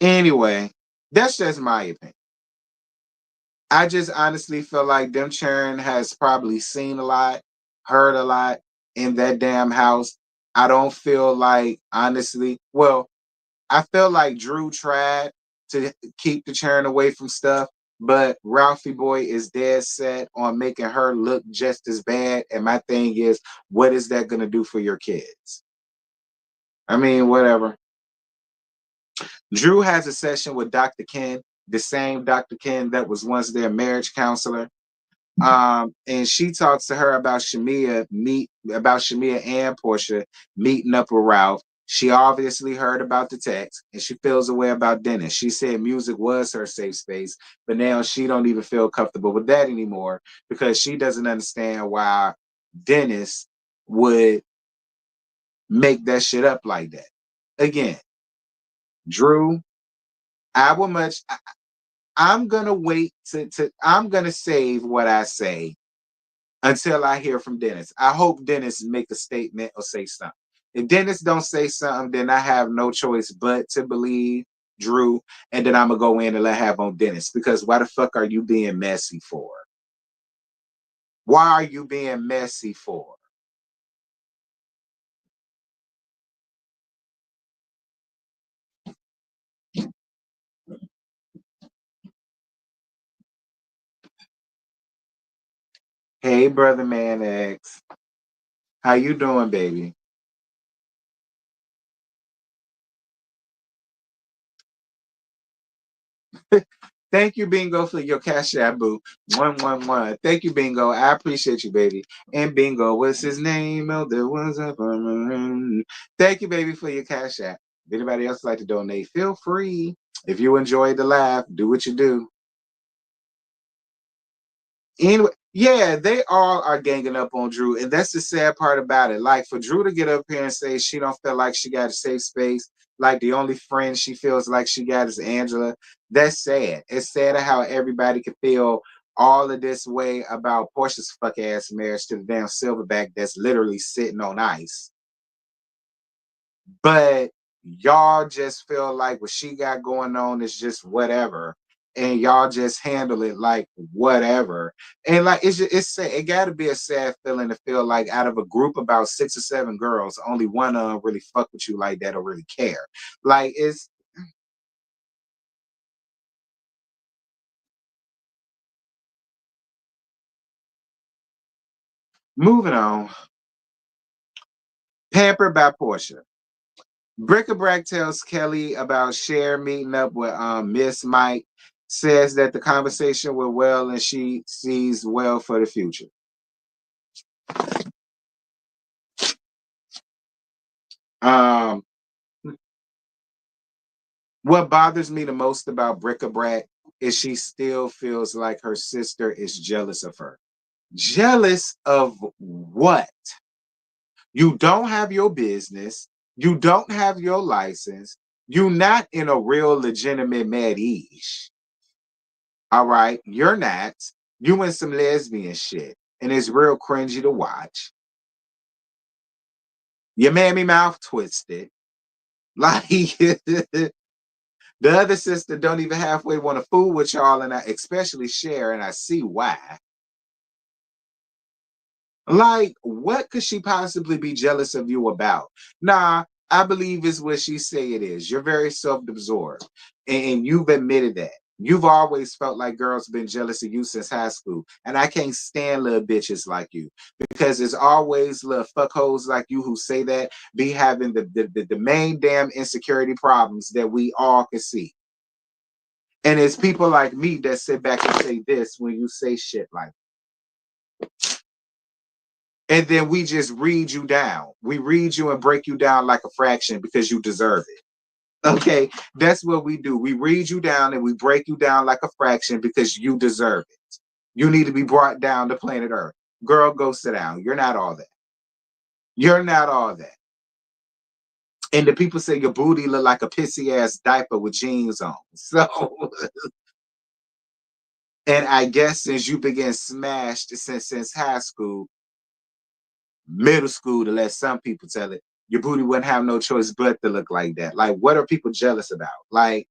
Anyway, that's just my opinion. I just honestly feel like them Churn has probably seen a lot, heard a lot in that damn house. I don't feel like, honestly, well, I feel like Drew tried to keep the Churn away from stuff, but Ralphie Boy is dead set on making her look just as bad. And my thing is, what is that going to do for your kids? I mean, whatever. Drew has a session with Dr. Ken, the same Dr. Ken that was once their marriage counselor. And she talks to her about Shemea and Portia meeting up with Ralph. She obviously heard about the text and she feels a way about Dennis. She said music was her safe space, but now she don't even feel comfortable with that anymore because she doesn't understand why Dennis would make that shit up like that. Again, Drew, I will much I'm gonna wait to I'm gonna save what I say until I hear from Dennis. I hope Dennis make a statement or say something. If Dennis don't say something, then I have no choice but to believe Drew, and then I'm gonna go in and let have on Dennis. Because why the fuck are you being messy for? Why are you being messy for? Hey, brother man X, how you doing, baby? Thank you, Bingo, for your cash app, boo. 111. Thank you, Bingo. I appreciate you, baby. And Bingo, what's his name? Oh, there was a. Thank you, baby, for your cash app. If anybody else like to donate, feel free. If you enjoyed the laugh, do what you do. Anyway, yeah, they all are ganging up on Drew, and that's the sad part about it. Like for Drew to get up here and say she don't feel like she got a safe space, like the only friend she feels like she got is Angela. That's sad. It's sad how everybody can feel all of this way about Portia's fuck ass marriage to the damn Silverback that's literally sitting on ice. But y'all just feel like what she got going on is just whatever, and y'all just handle it like whatever. And like it's sad. It got to be a sad feeling to feel like out of a group about 6 or 7 girls, only one of them really fuck with you like that or really care. Like it's moving on. Pampered by Portia. Brick-a-Brack tells Kelly about Cher meeting up with Miss Mike, says that the conversation went well and she sees well for the future. Um, what bothers me the most about Brick-a-Brack is she still feels like her sister is jealous of her. Jealous of what? You don't have your business. You don't have your license. You're not in a real legitimate marriage. All right, you're not. You in some lesbian shit, and it's real cringy to watch. Your mammy mouth twisted. Like the other sister don't even halfway want to fool with y'all, and I especially Cher, and I see why. Like, what could she possibly be jealous of you about? Nah, I believe is what she say it is. You're very self-absorbed, and you've admitted that. You've always felt like girls been jealous of you since high school, and I can't stand little bitches like you because it's always little fuckholes like you who say that be having the main damn insecurity problems that we all can see. And it's people like me that sit back and say this when you say shit like, and then we just read you down. We read you and break you down like a fraction because you deserve it. Okay, that's what we do. We read you down and we break you down like a fraction because you deserve it. You need to be brought down to planet Earth. Girl, go sit down. You're not all that. You're not all that. And the people say your booty look like a pissy ass diaper with jeans on. So, and I guess since you began smashed since high school, middle school, to let some people tell it, your booty wouldn't have no choice but to look like that. Like, what are people jealous about? Like,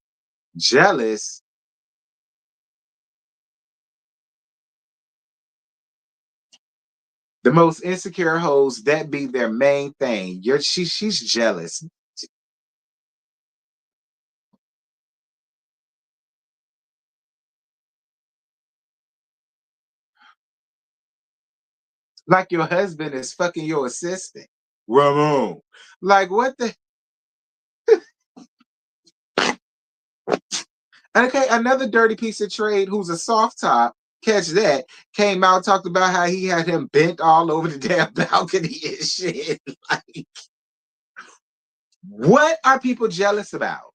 jealous. The most insecure hoes, that be their main thing. She's jealous. Like your husband is fucking your assistant. Ramon. Like what the okay, another dirty piece of trade who's a soft top, catch that, came out, talked about how he had him bent all over the damn balcony and shit. Like, what are people jealous about?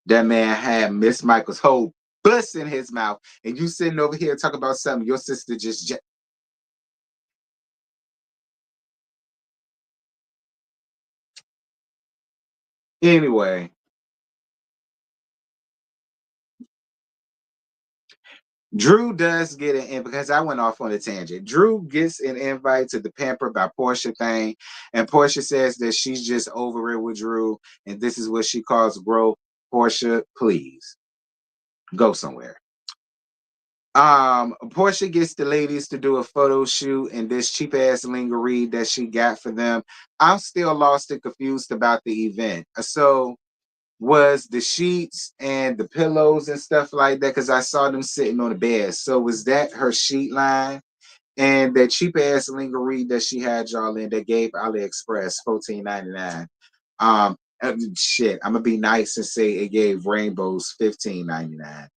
That man had Miss Michael's whole bus in his mouth, and you sitting over here talking about something your sister just. Anyway, Drew does get an invite because I went off on a tangent. Drew gets an invite to the Pamper by Portia thing, and Portia says that she's just over it with Drew, and this is what she calls growth. Portia, please go somewhere. Portia gets the ladies to do a photo shoot in this cheap ass lingerie that she got for them. I'm still lost and confused about the event. So was the sheets and the pillows and stuff like that, because I saw them sitting on the bed. So was that her sheet line? And that cheap ass lingerie that she had y'all in that gave AliExpress $14.99. Shit, I'm gonna be nice and say it gave Rainbows $15.99.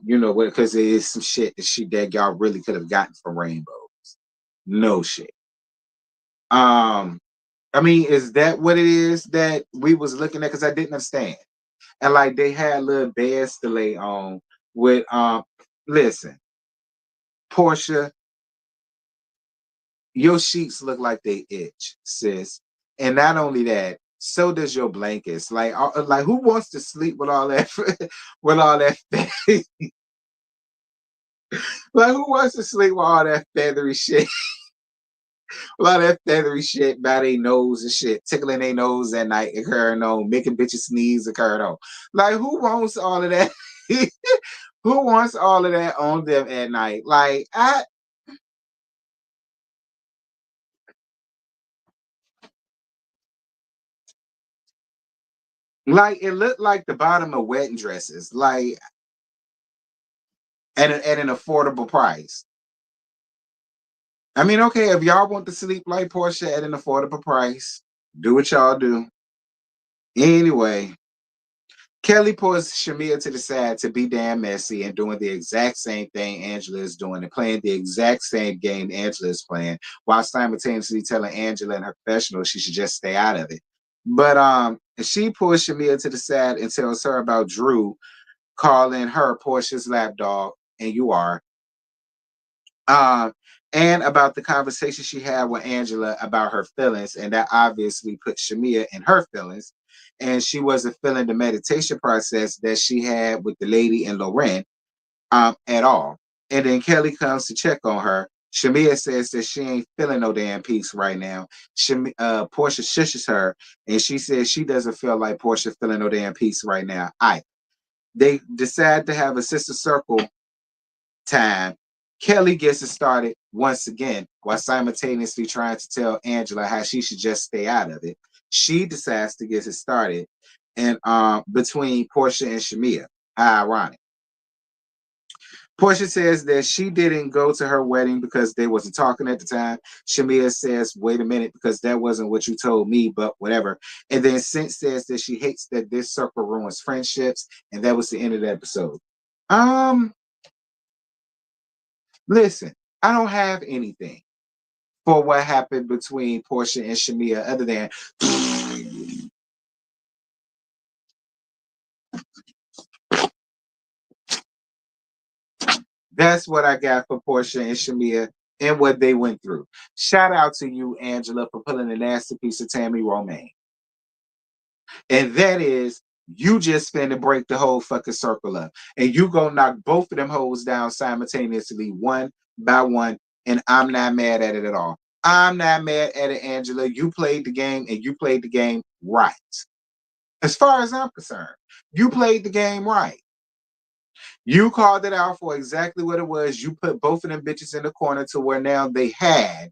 You know what? Because it is some shit that y'all really could have gotten from Rainbows. No shit. I mean, is that what it is that we was looking at? Because I didn't understand. And like they had little beds to lay on with listen, Portia, your sheets look like they itch, sis. And not only that, so does your blankets. Like who wants to sleep with all that with all that like who wants to sleep with all that feathery shit? A lot of that feathery shit by their nose and shit, tickling their nose at night, occurring on, making bitches sneeze, occurring on. Like, who wants all of that? Who wants all of that on them at night? Like it looked like the bottom of wedding dresses, like at an affordable price. I mean, okay, if y'all want to sleep like Portia at an affordable price, do what y'all do. Anyway, Kelly pulls SHEMEA to the side to be damn messy and doing the exact same thing Angela is doing and playing the exact same game Angela is playing, while simultaneously telling Angela and her professional she should just stay out of it. But she pulls SHEMEA to the side and tells her about Drew calling her Portia's lapdog, and you are. Um, and about the conversation she had with Angela about her feelings, and that obviously put SHEMEA in her feelings. And she wasn't feeling the meditation process that she had with the lady in Lauren at all. And then Kelly comes to check on her. SHEMEA says that she ain't feeling no damn peace right now. Portia shushes her, and she says she doesn't feel like Portia feeling no damn peace right now. They decide to have a sister circle time. Kelly gets it started once again while simultaneously trying to tell Angela how she should just stay out of it. She decides to get it started and between Portia and SHEMEA. How ironic. Portia says that she didn't go to her wedding because they wasn't talking at the time. SHEMEA says, wait a minute, because that wasn't what you told me, but whatever. And then Cinch says that she hates that this circle ruins friendships, and that was the end of the episode. Um, Listen, I don't have anything for what happened between Portia and SHEMEA other than that's what I got for Portia and SHEMEA and what they went through. Shout out to you, Angela, for pulling a nasty piece of Tammy Romaine. And that is, you just finna break the whole fucking circle up. And you gonna knock both of them hoes down simultaneously, one by one. and I'm not mad at it at all. I'm not mad at it, Angela. You played the game and you played the game right. As far as I'm concerned, you played the game right. You called it out for exactly what it was. You put both of them bitches in the corner to where now they had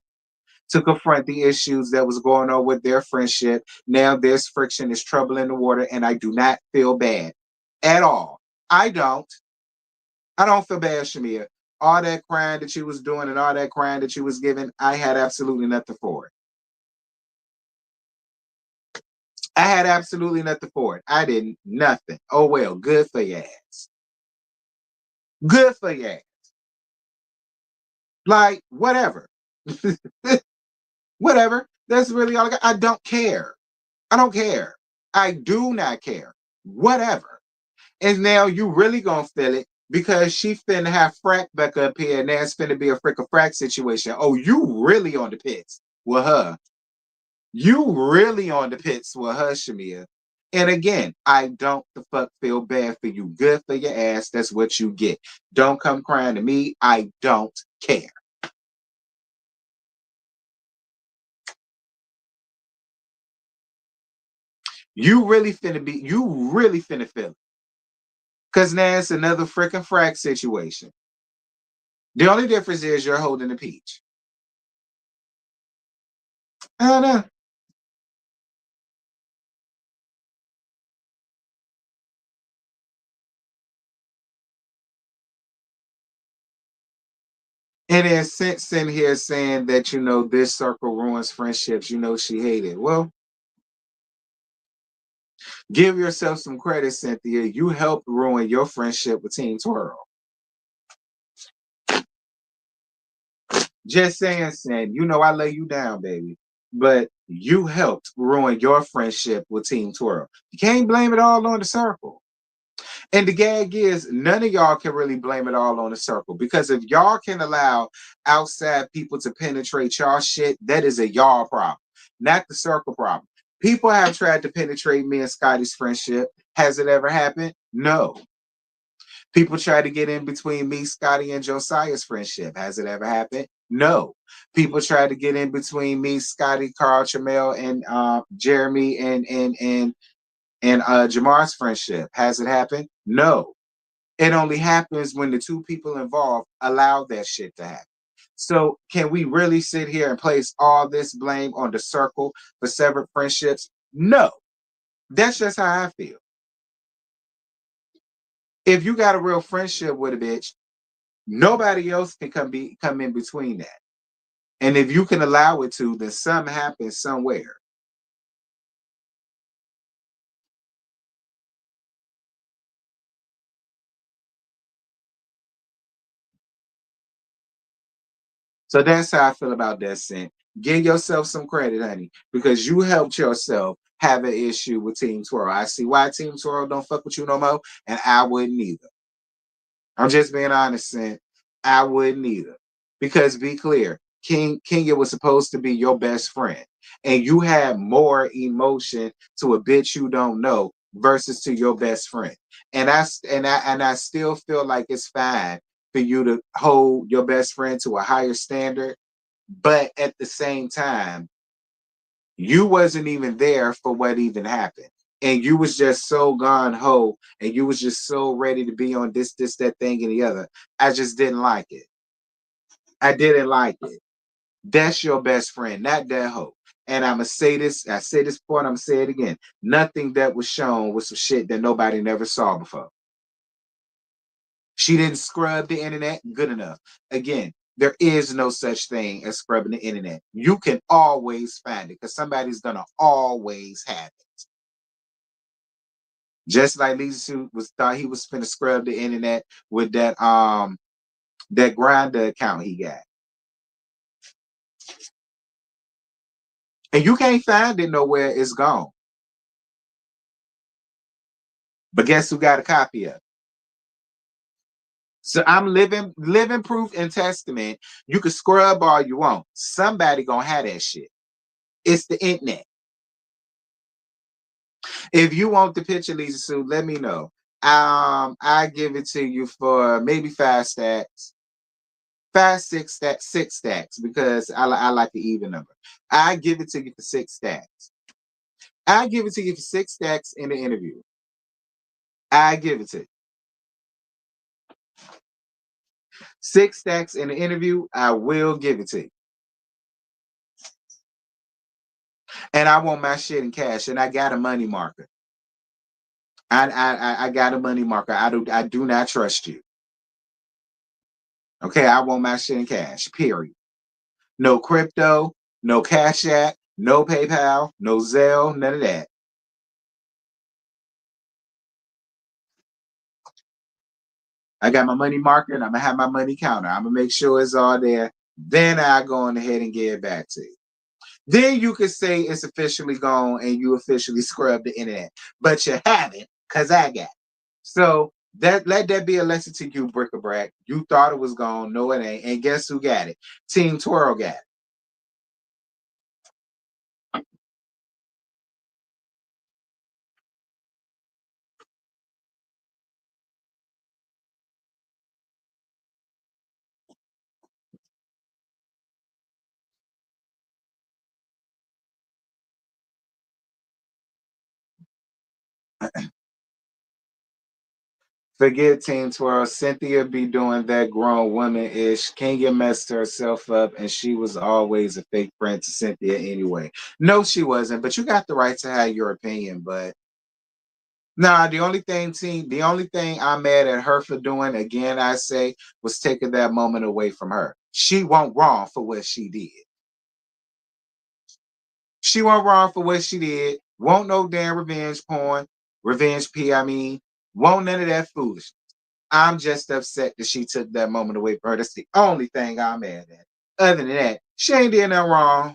to confront the issues that was going on with their friendship. Now there's friction, there's trouble in the water, and I do not feel bad at all. I don't. I don't feel bad, SHEMEA. All that crying that you was doing and all that crying that you was giving, I had absolutely nothing for it. I had absolutely nothing for it. I didn't. Nothing. Oh, well, good for your ass. Good for your ass. Like, whatever. Whatever. That's really all I got. I don't care. I don't care. I do not care. Whatever. And now you really gonna feel it because she finna have frack back up here and that's finna be a frick a frack situation. Oh, you really on the pits with her. You really on the pits with her, SHEMEA. And again, I don't the fuck feel bad for you. Good for your ass. That's what you get. Don't come crying to me. I don't care. You really finna feel it. Cause now it's another freaking frack situation. The only difference is you're holding the peach. I don't know. And then since in here saying that this circle ruins friendships, she hated. Well, give yourself some credit, Cynthia. You helped ruin your friendship with Team Twirl. Just saying, I lay you down, baby. But you helped ruin your friendship with Team Twirl. You can't blame it all on the circle. And the gag is, none of y'all can really blame it all on the circle because if y'all can allow outside people to penetrate y'all shit, that is a y'all problem, not the circle problem. People have tried to penetrate me and Scotty's friendship. Has it ever happened? No. People try to get in between me, Scotty, and Josiah's friendship. Has it ever happened? No. People try to get in between me, Scotty, Carl, Chamel, and Jeremy and Jamar's friendship. Has it happened? No. It only happens when the two people involved allow that shit to happen. So can we really sit here and place all this blame on the circle for severed friendships? No. That's just how I feel. If you got a real friendship with a bitch, nobody else can come in between that. And if you can allow it to, then something happens somewhere. So that's how I feel about that, Sin. Give yourself some credit, honey, because you helped yourself have an issue with Team Twirl. I see why Team Twirl don't fuck with you no more, and I wouldn't either. I'm just being honest, Sin. I wouldn't either. Because be clear, Kenya was supposed to be your best friend, and you had more emotion to a bitch you don't know versus to your best friend. And I still feel like it's fine for you to hold your best friend to a higher standard, but at the same time, you wasn't even there for what even happened. And you was just so gone ho, and you was just so ready to be on this, that thing, and the other. I just didn't like it. I didn't like it. That's your best friend, not that hoe. And I'ma say this, I say this before and I'm gonna say it again. Nothing that was shown was some shit that nobody never saw before. She didn't scrub the internet good enough. Again, there is no such thing as scrubbing the internet. You can always find it because somebody's gonna always have it. Just like Lisa Su was thought he was gonna scrub the internet with that grinder account he got. And you can't find it nowhere, it's gone. But guess who got a copy of it? So I'm living proof and testament. You can scrub all you want. Somebody gonna have that shit. It's the internet. If you want the picture, Lisa Sue, let me know. I give it to you for maybe 5 stacks. six stacks, because I like the even number. I give it to you for 6 stacks. I give it to you for 6 stacks in the interview. I give it to you. 6 stacks in the interview, I will give it to you. And I want my shit in cash, and I got a money marker. I got a money marker. I do not trust you. Okay, I want my shit in cash. Period. No crypto, no Cash App, no PayPal, no Zelle, none of that. I got my money marker, and I'm gonna have my money counter. I'm gonna make sure it's all there. Then I go on ahead and get it back to you. Then you could say it's officially gone and you officially scrubbed the internet, but you haven't, because I got it. So that let that be a lesson to you, bric-a-brac. You thought it was gone. No, it ain't. And guess who got it? Team Twirl got it. Forget Team Twirl. Cynthia be doing that grown woman-ish. Kenya messed herself up, and she was always a fake friend to Cynthia anyway. No, she wasn't, but you got the right to have your opinion. But nah, the only thing I'm mad at her for doing, again, I say, was taking that moment away from her. She wasn't wrong for what she did. She wasn't wrong for what she did. Won't no damn revenge porn. Revenge P, I mean. Won't none of that foolishness. I'm just upset that she took that moment away from her. That's the only thing I'm mad at. Other than that, she ain't did nothing wrong.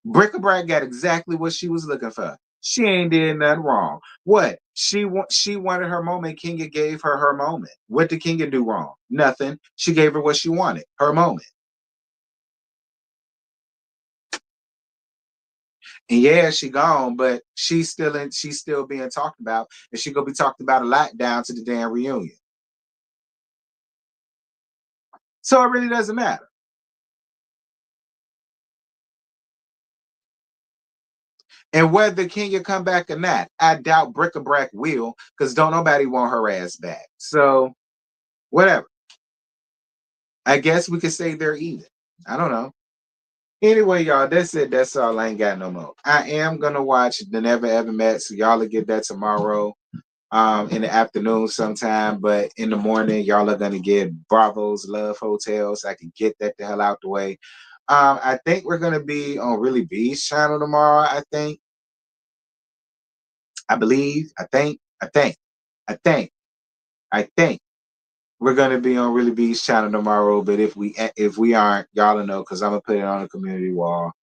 Brick-a-brac got exactly what she was looking for. She ain't did nothing wrong. What? She wanted her moment. Kenya gave her her moment. What did Kenya do wrong? Nothing. She gave her what she wanted. Her moment. And yeah, she gone, but she's still being talked about, and she gonna be talked about a lot down to the damn reunion. So it really doesn't matter. And whether Kenya come back or not, I doubt Brick-a-Brac will, because don't nobody want her ass back. So whatever. I guess we could say they're even. I don't know. Anyway, y'all, that's it. That's all. I ain't got no more. I am gonna watch The Never Ever Met, so y'all will get that tomorrow, in the afternoon sometime. But in the morning, y'all are gonna get Bravo's Love Hotel, so I can get that the hell out the way. I think we're gonna be on Really B's channel tomorrow. I believe. I think we're gonna be on Really B's channel tomorrow. But if we aren't, y'all will know, because I'm gonna put it on the community wall.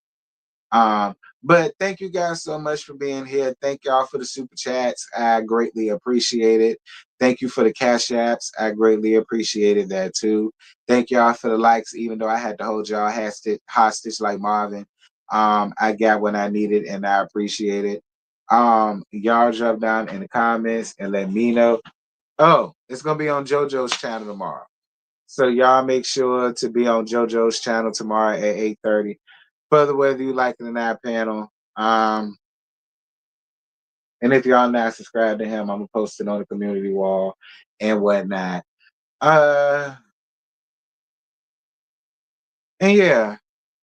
Um, but thank you guys so much for being here. Thank y'all for the super chats. I greatly appreciate it. Thank you for the cash apps. I greatly appreciated that too. Thank y'all for the likes, even though I had to hold y'all hostage like Marvin. I got what I needed, and I appreciate it. Y'all drop down in the comments and let me know. Oh, it's gonna be on JoJo's channel tomorrow. So y'all make sure to be on JoJo's channel tomorrow at 8:30. Further, whether you like it or not, panel. And if y'all not subscribed to him, I'm gonna post it on the community wall and whatnot. Uh, and yeah,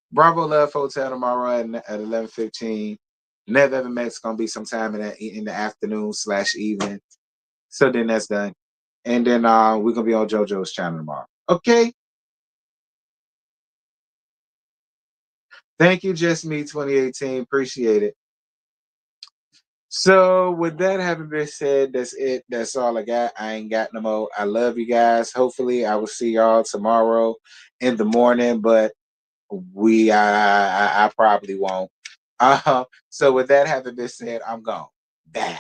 Bravo Love Hotel tomorrow at 11:15. Never Ever Met's gonna be sometime in the afternoon / evening. So then that's done. And then we're gonna be on JoJo's channel tomorrow. Okay. Thank you, Just Me 2018. Appreciate it. So with that having been said, that's it. That's all I got. I ain't got no more. I love you guys. Hopefully I will see y'all tomorrow in the morning, but I probably won't. So with that having been said, I'm gone. Bye.